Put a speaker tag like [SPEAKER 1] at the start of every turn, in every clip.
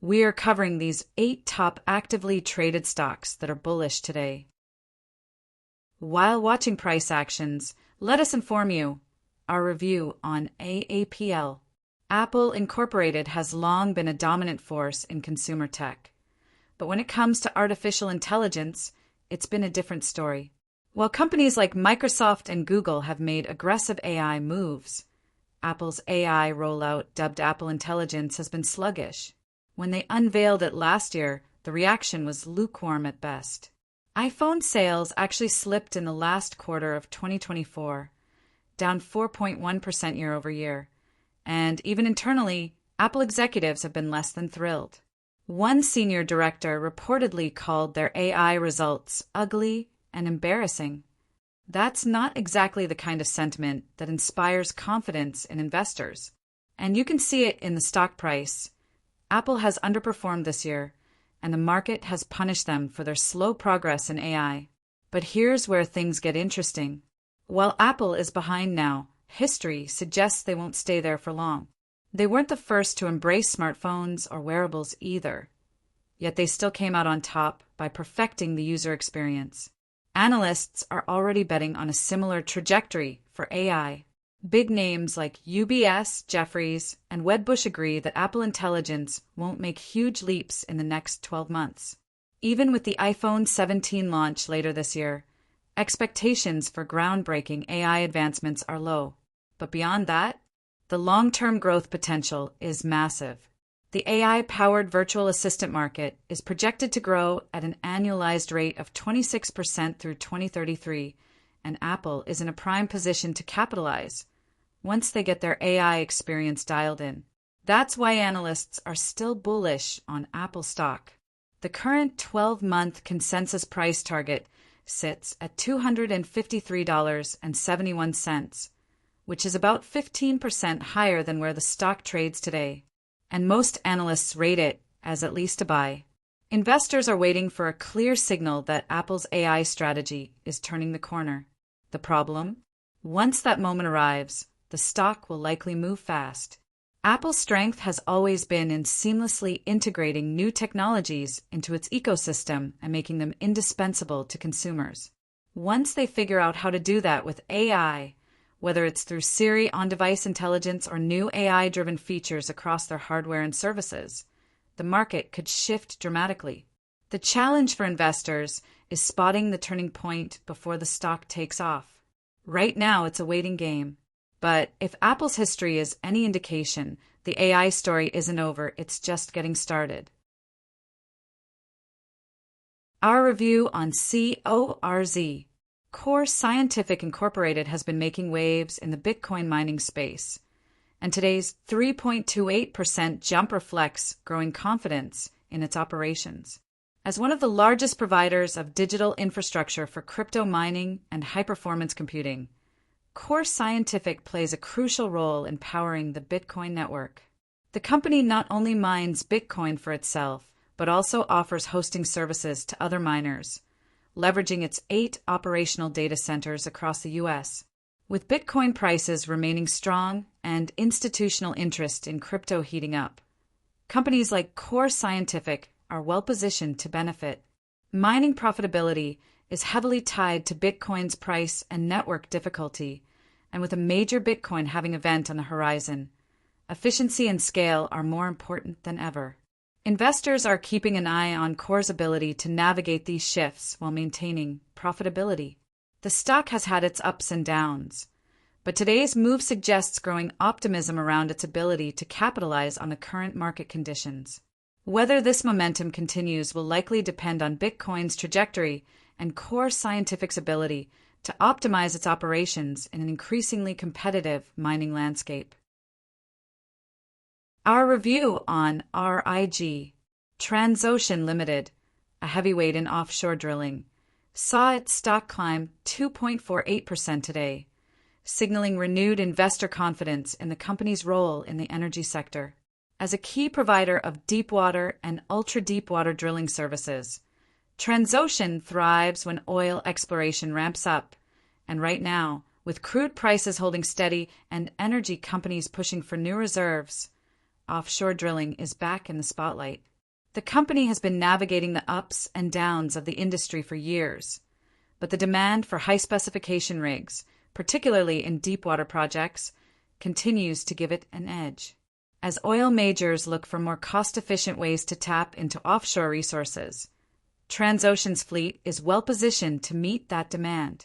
[SPEAKER 1] We are covering these 8 top actively traded stocks that are bullish today. While watching price actions, let us inform you our review on AAPL. Apple Incorporated has long been a dominant force in consumer tech. But when it comes to artificial intelligence, it's been a different story. While companies like Microsoft and Google have made aggressive AI moves, Apple's AI rollout, dubbed Apple Intelligence, has been sluggish. When they unveiled it last year, the reaction was lukewarm at best. iPhone sales actually slipped in the last quarter of 2024, down 4.1% year over year. And even internally, Apple executives have been less than thrilled. One senior director reportedly called their AI results ugly and embarrassing. That's not exactly the kind of sentiment that inspires confidence in investors. And you can see it in the stock price. Apple has underperformed this year, and the market has punished them for their slow progress in AI. But here's where things get interesting. While Apple is behind now, history suggests they won't stay there for long. They weren't the first to embrace smartphones or wearables either. Yet they still came out on top by perfecting the user experience. Analysts are already betting on a similar trajectory for AI. Big names like UBS, Jefferies, and Wedbush agree that Apple Intelligence won't make huge leaps in the next 12 months. Even with the iPhone 17 launch later this year, expectations for groundbreaking AI advancements are low. But beyond that, the long-term growth potential is massive. The AI-powered virtual assistant market is projected to grow at an annualized rate of 26% through 2033, and Apple is in a prime position to capitalize once they get their AI experience dialed in. That's why analysts are still bullish on Apple stock. The current 12-month consensus price target sits at $253.71, which is about 15% higher than where the stock trades today. And most analysts rate it as at least a buy. Investors are waiting for a clear signal that Apple's AI strategy is turning the corner. The problem? Once that moment arrives, the stock will likely move fast. Apple's strength has always been in seamlessly integrating new technologies into its ecosystem and making them indispensable to consumers. Once they figure out how to do that with AI, whether it's through Siri on-device intelligence or new AI-driven features across their hardware and services, the market could shift dramatically. The challenge for investors is spotting the turning point before the stock takes off. Right now, it's a waiting game. But if Apple's history is any indication, the AI story isn't over, it's just getting started. Our review on CORZ. CORZ Scientific Incorporated has been making waves in the Bitcoin mining space, and today's 3.28% jump reflects growing confidence in its operations. As one of the largest providers of digital infrastructure for crypto mining and high-performance computing, CORZ Scientific plays a crucial role in powering the Bitcoin network. The company not only mines Bitcoin for itself, but also offers hosting services to other miners, leveraging its 8 operational data centers across the U.S. With Bitcoin prices remaining strong and institutional interest in crypto heating up, companies like CORZ Scientific are well-positioned to benefit. Mining profitability is heavily tied to Bitcoin's price and network difficulty, and with a major Bitcoin halving event on the horizon, efficiency and scale are more important than ever. Investors are keeping an eye on CORZ's ability to navigate these shifts while maintaining profitability. The stock has had its ups and downs, but today's move suggests growing optimism around its ability to capitalize on the current market conditions. Whether this momentum continues will likely depend on Bitcoin's trajectory and CORZ Scientific's ability to optimize its operations in an increasingly competitive mining landscape. Our review on RIG. Transocean Ltd, a heavyweight in offshore drilling, saw its stock climb 2.48% today, signaling renewed investor confidence in the company's role in the energy sector. As a key provider of deepwater and ultra-deepwater drilling services, Transocean thrives when oil exploration ramps up, and right now, with crude prices holding steady and energy companies pushing for new reserves, offshore drilling is back in the spotlight. The company has been navigating the ups and downs of the industry for years, but the demand for high-specification rigs, particularly in deepwater projects, continues to give it an edge. As oil majors look for more cost-efficient ways to tap into offshore resources, Transocean's fleet is well-positioned to meet that demand.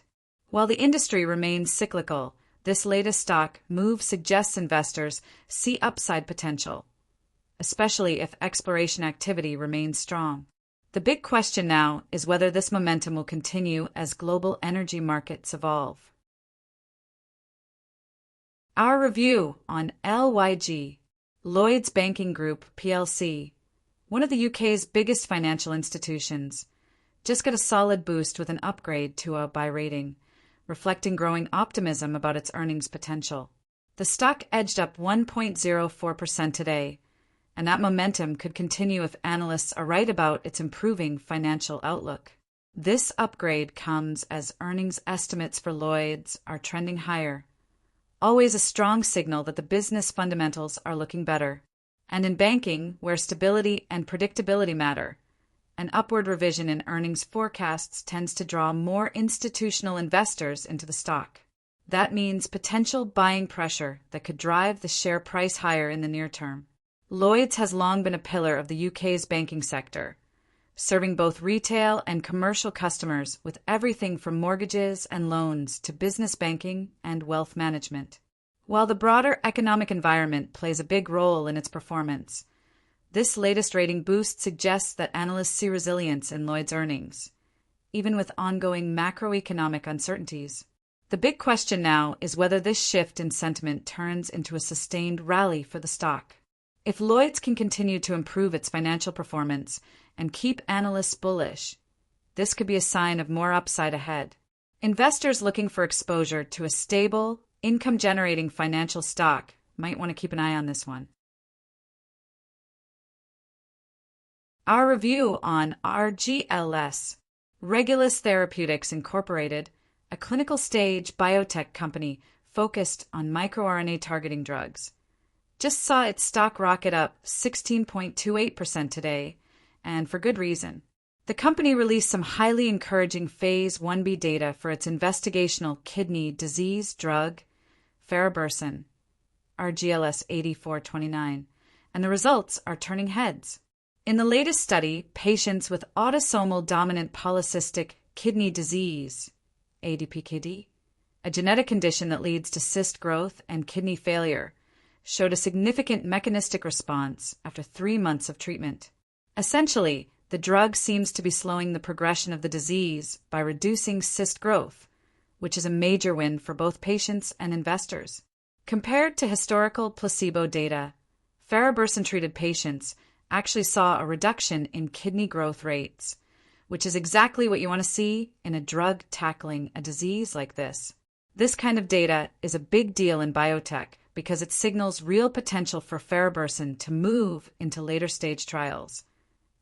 [SPEAKER 1] While the industry remains cyclical, this latest stock move suggests investors see upside potential, especially if exploration activity remains strong. The big question now is whether this momentum will continue as global energy markets evolve. Our review on LYG, Lloyds Banking Group plc, one of the UK's biggest financial institutions, just got a solid boost with an upgrade to a buy rating, reflecting growing optimism about its earnings potential. The stock edged up 1.04% today, and that momentum could continue if analysts are right about its improving financial outlook. This upgrade comes as earnings estimates for Lloyds are trending higher, always a strong signal that the business fundamentals are looking better. And in banking, where stability and predictability matter, an upward revision in earnings forecasts tends to draw more institutional investors into the stock. That means potential buying pressure that could drive the share price higher in the near term. Lloyds has long been a pillar of the UK's banking sector, serving both retail and commercial customers with everything from mortgages and loans to business banking and wealth management. While the broader economic environment plays a big role in its performance, this latest rating boost suggests that analysts see resilience in Lloyds' earnings, even with ongoing macroeconomic uncertainties. The big question now is whether this shift in sentiment turns into a sustained rally for the stock. If Lloyds can continue to improve its financial performance and keep analysts bullish, this could be a sign of more upside ahead. Investors looking for exposure to a stable, income-generating financial stock might want to keep an eye on this one. Our review on RGLS, Regulus Therapeutics Inc, a clinical-stage biotech company focused on microRNA targeting drugs, just saw its stock rocket up 16.28% today, and for good reason. The company released some highly encouraging Phase 1b data for its investigational kidney disease drug, farabursen, RGLS 8429, and the results are turning heads. In the latest study, patients with autosomal dominant polycystic kidney disease, ADPKD, a genetic condition that leads to cyst growth and kidney failure, showed a significant mechanistic response after 3 months of treatment. Essentially, the drug seems to be slowing the progression of the disease by reducing cyst growth, which is a major win for both patients and investors. Compared to historical placebo data, farabursen-treated patients actually saw a reduction in kidney growth rates, which is exactly what you want to see in a drug tackling a disease like this. This kind of data is a big deal in biotech because it signals real potential for farabursen to move into later stage trials,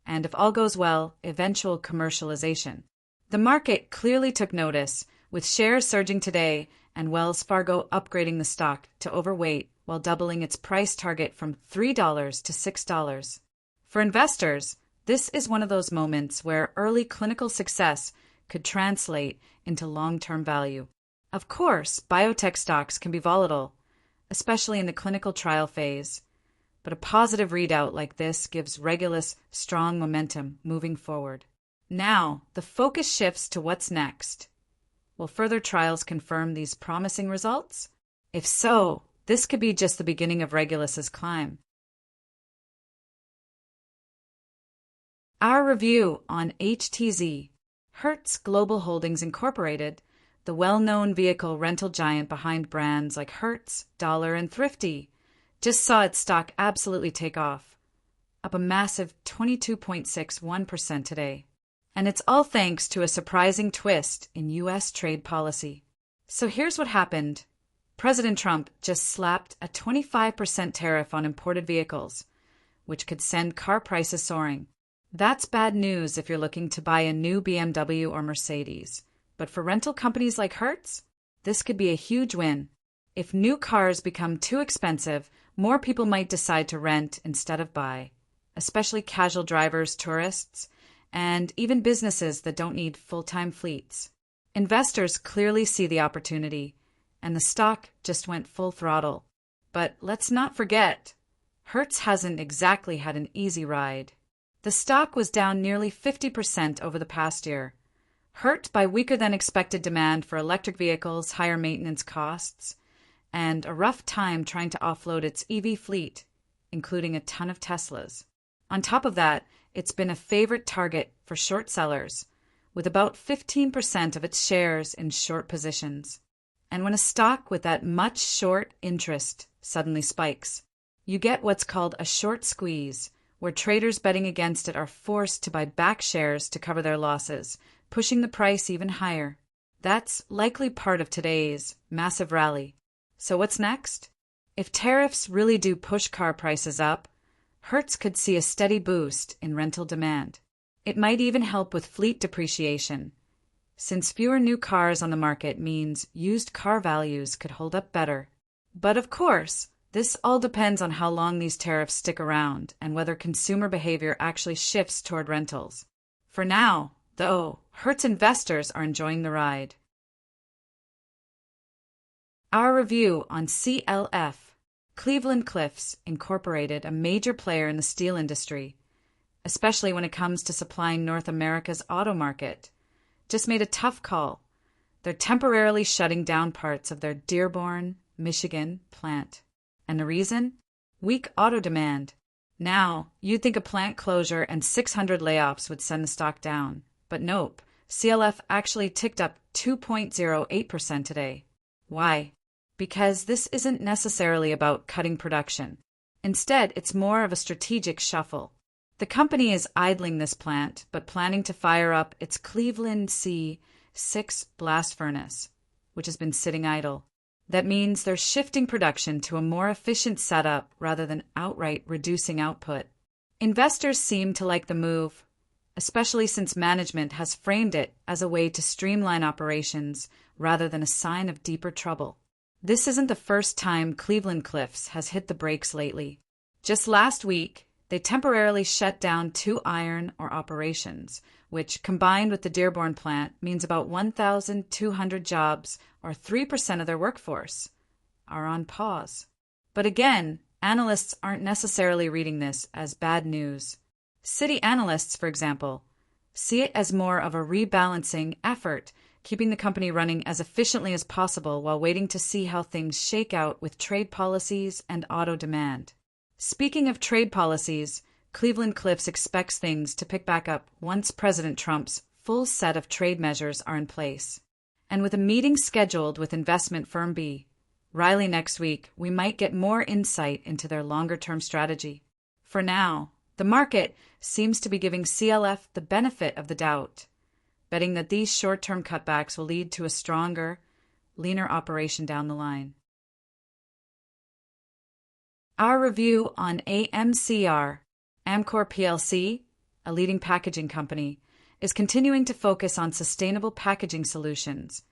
[SPEAKER 1] and if all goes well, eventual commercialization. The market clearly took notice, with shares surging today and Wells Fargo upgrading the stock to overweight while doubling its price target from $3 to $6. For investors, this is one of those moments where early clinical success could translate into long-term value. Of course, biotech stocks can be volatile, especially in the clinical trial phase, but a positive readout like this gives Regulus strong momentum moving forward. Now, the focus shifts to what's next. Will further trials confirm these promising results? If so, this could be just the beginning of Regulus's climb. Our review on HTZ, Hertz Global Holdings Inc, the well-known vehicle rental giant behind brands like Hertz, Dollar, and Thrifty, just saw its stock absolutely take off, up a massive 22.61% today. And it's all thanks to a surprising twist in U.S. trade policy. So here's what happened. President Trump just slapped a 25% tariff on imported vehicles, which could send car prices soaring. That's bad news if you're looking to buy a new BMW or Mercedes. But for rental companies like Hertz, this could be a huge win. If new cars become too expensive, more people might decide to rent instead of buy, especially casual drivers, tourists, and even businesses that don't need full-time fleets. Investors clearly see the opportunity, and the stock just went full throttle. But let's not forget, Hertz hasn't exactly had an easy ride. The stock was down nearly 50% over the past year, hurt by weaker-than-expected demand for electric vehicles, higher maintenance costs, and a rough time trying to offload its EV fleet, including a ton of Teslas. On top of that, it's been a favorite target for short sellers, with about 15% of its shares in short positions. And when a stock with that much short interest suddenly spikes, you get what's called a short squeeze, where traders betting against it are forced to buy back shares to cover their losses, pushing the price even higher. That's likely part of today's massive rally. So what's next? If tariffs really do push car prices up, Hertz could see a steady boost in rental demand. It might even help with fleet depreciation, since fewer new cars on the market means used car values could hold up better. But of course, this all depends on how long these tariffs stick around and whether consumer behavior actually shifts toward rentals. For now, though, Hertz investors are enjoying the ride. Our review on CLF. Cleveland-Cliffs Incorporated, a major player in the steel industry, especially when it comes to supplying North America's auto market, just made a tough call. They're temporarily shutting down parts of their Dearborn, Michigan plant. And the reason? Weak auto demand. Now, you'd think a plant closure and 600 layoffs would send the stock down. But nope, CLF actually ticked up 2.08% today. Why? Because this isn't necessarily about cutting production. Instead, it's more of a strategic shuffle. The company is idling this plant, but planning to fire up its Cleveland C6 blast furnace, which has been sitting idle. That means they're shifting production to a more efficient setup rather than outright reducing output. Investors seem to like the move, especially since management has framed it as a way to streamline operations rather than a sign of deeper trouble. This isn't the first time Cleveland-Cliffs has hit the brakes lately. Just last week, they temporarily shut down 2 iron ore operations, which, combined with the Dearborn plant, means about 1,200 jobs, or 3% of their workforce, are on pause. But again, analysts aren't necessarily reading this as bad news. Citi analysts, for example, see it as more of a rebalancing effort, keeping the company running as efficiently as possible while waiting to see how things shake out with trade policies and auto demand. Speaking of trade policies, Cleveland-Cliffs expects things to pick back up once President Trump's full set of trade measures are in place. And with a meeting scheduled with investment firm B. Riley next week, we might get more insight into their longer-term strategy. For now, the market seems to be giving CLF the benefit of the doubt, betting that these short-term cutbacks will lead to a stronger, leaner operation down the line. Our review on AMCR, Amcor plc, a leading packaging company, is continuing to focus on sustainable packaging solutions,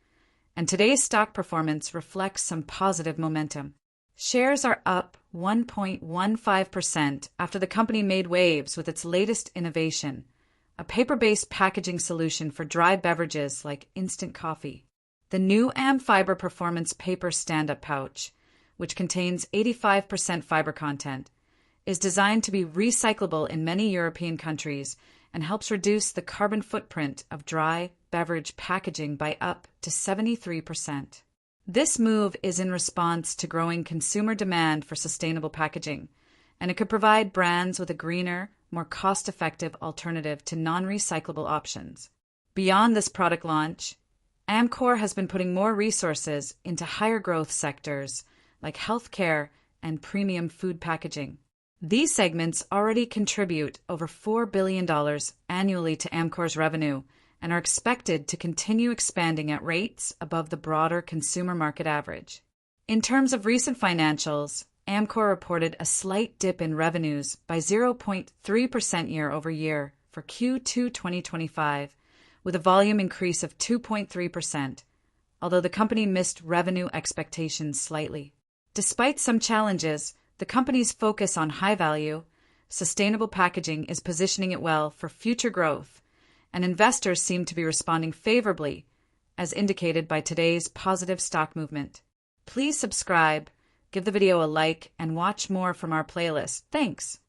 [SPEAKER 1] and today's stock performance reflects some positive momentum. Shares are up 1.15% after the company made waves with its latest innovation, a paper-based packaging solution for dry beverages like instant coffee. The new AmFiber Performance Paper Stand-Up Pouch, which contains 85% fiber content, is designed to be recyclable in many European countries and helps reduce the carbon footprint of dry beverage packaging by up to 73%. This move is in response to growing consumer demand for sustainable packaging, and it could provide brands with a greener, more cost-effective alternative to non-recyclable options. Beyond this product launch, Amcor has been putting more resources into higher growth sectors like healthcare and premium food packaging. These segments already contribute over $4 billion annually to Amcor's revenue and are expected to continue expanding at rates above the broader consumer market average. In terms of recent financials, Amcor reported a slight dip in revenues by 0.3% year-over-year for Q2 2025, with a volume increase of 2.3%, although the company missed revenue expectations slightly. Despite some challenges, the company's focus on high-value, sustainable packaging is positioning it well for future growth, and investors seem to be responding favorably, as indicated by today's positive stock movement. Please subscribe, give the video a like, and watch more from our playlist. Thanks.